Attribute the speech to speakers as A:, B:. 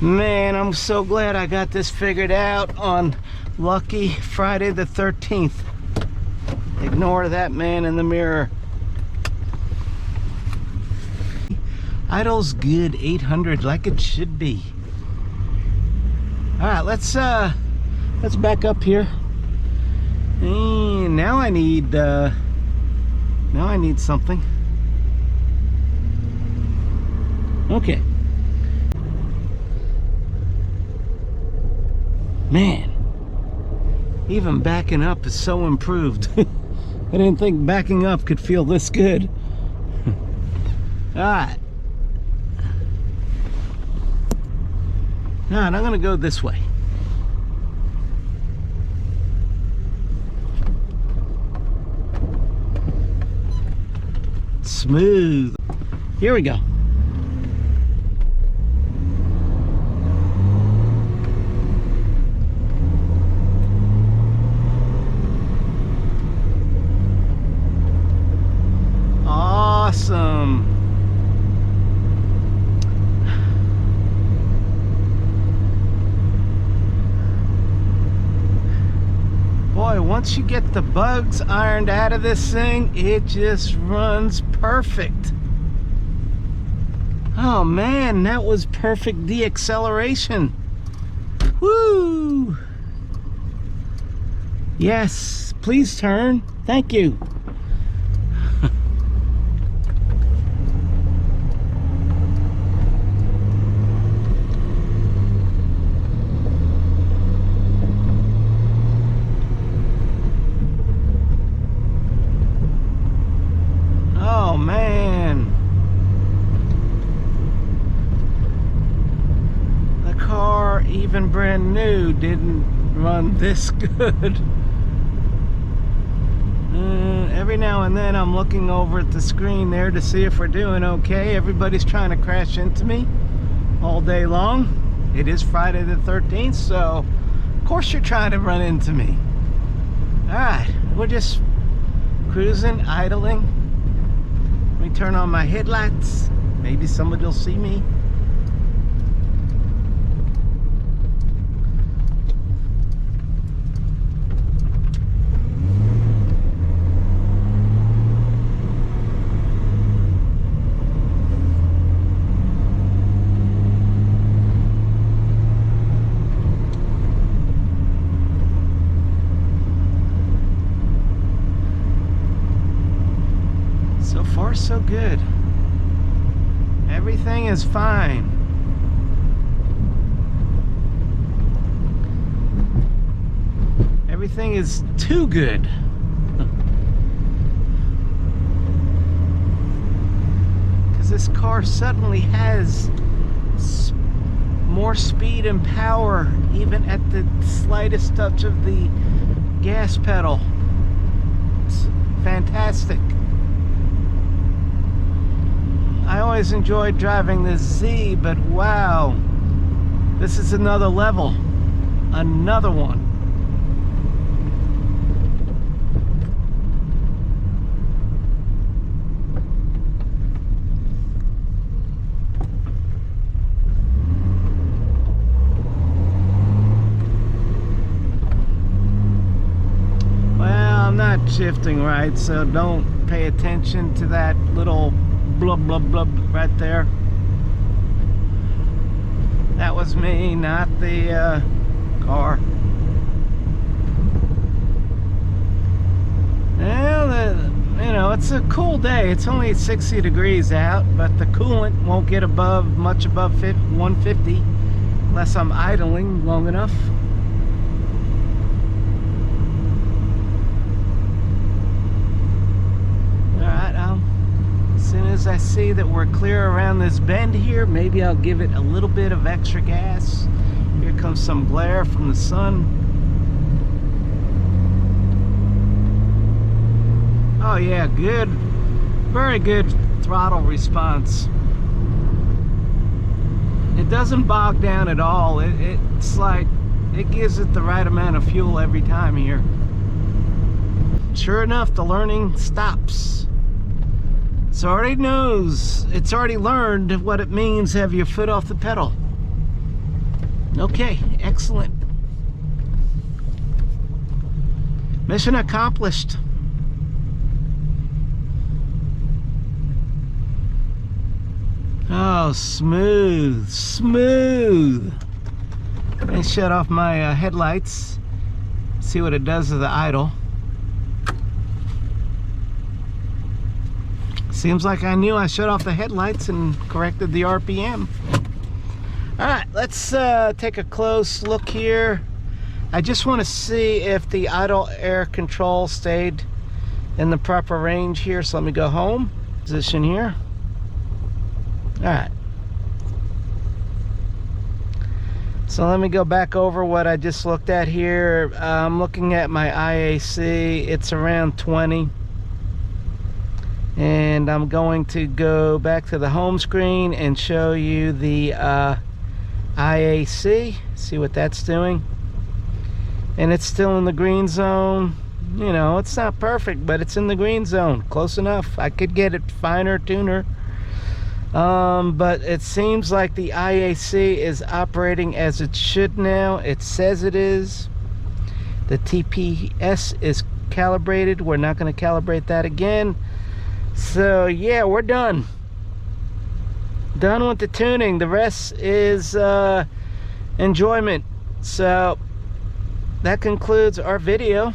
A: Man, I'm so glad I got this figured out on lucky Friday the 13th. Ignore that man in the mirror. Idle's good, 800 like it should be. All right, let's back up here. And now I need something. Okay. Man, even backing up is so improved. I didn't think backing up could feel this good. All right. All right, I'm gonna go this way. Smooth. Here we go. Awesome. Boy, once you get the bugs ironed out of this thing, it just runs perfect. Oh man, that was perfect deacceleration. Woo! Yes, please turn. Thank you. Oh man, the car, even brand new, didn't run this good. Every now and then I'm looking over at the screen there to see if we're doing okay. Everybody's trying to crash into me all day long. It is Friday the 13th, so of course you're trying to run into me. All right, we're just cruising, idling. Let me turn on my headlights. Maybe somebody will see me. So far, so good. Everything is fine. Everything is too good. Because this car suddenly has more speed and power even at the slightest touch of the gas pedal. It's fantastic. I always enjoyed driving this Z, but wow, this is another level, another one. Well, I'm not shifting right, so don't pay attention to that little blub blub blub right there. That was me, not the car. Well, you know, it's a cool day. It's only 60 degrees out, but the coolant won't get much above 150 unless I'm idling long enough. As soon as I see that we're clear around this bend here, maybe I'll give it a little bit of extra gas. Here comes some glare from the sun. Oh yeah, good, very good throttle response. It doesn't bog down at all. It's like, it gives it the right amount of fuel every time here. Sure enough, the learning stops. It already knows, it's already learned what it means to have your foot off the pedal. Okay, excellent. Mission accomplished. Oh, smooth, smooth. Let me shut off my headlights. See what it does to the idle. Seems like I knew I shut off the headlights and corrected the RPM. All right, let's take a close look here. I just want to see if the idle air control stayed in the proper range here. So let me go home. Position here. All right. So let me go back over what I just looked at here. I'm looking at my IAC. It's around 20. And I'm going to go back to the home screen and show you the IAC. See what that's doing. And it's still in the green zone. You know, it's not perfect, but it's in the green zone. Close enough. I could get it finer, tuner. But it seems like the IAC is operating as it should now. It says it is. The TPS is calibrated. We're not going to calibrate that again. So yeah, we're done. Done with the tuning. The rest is enjoyment. So that concludes our video.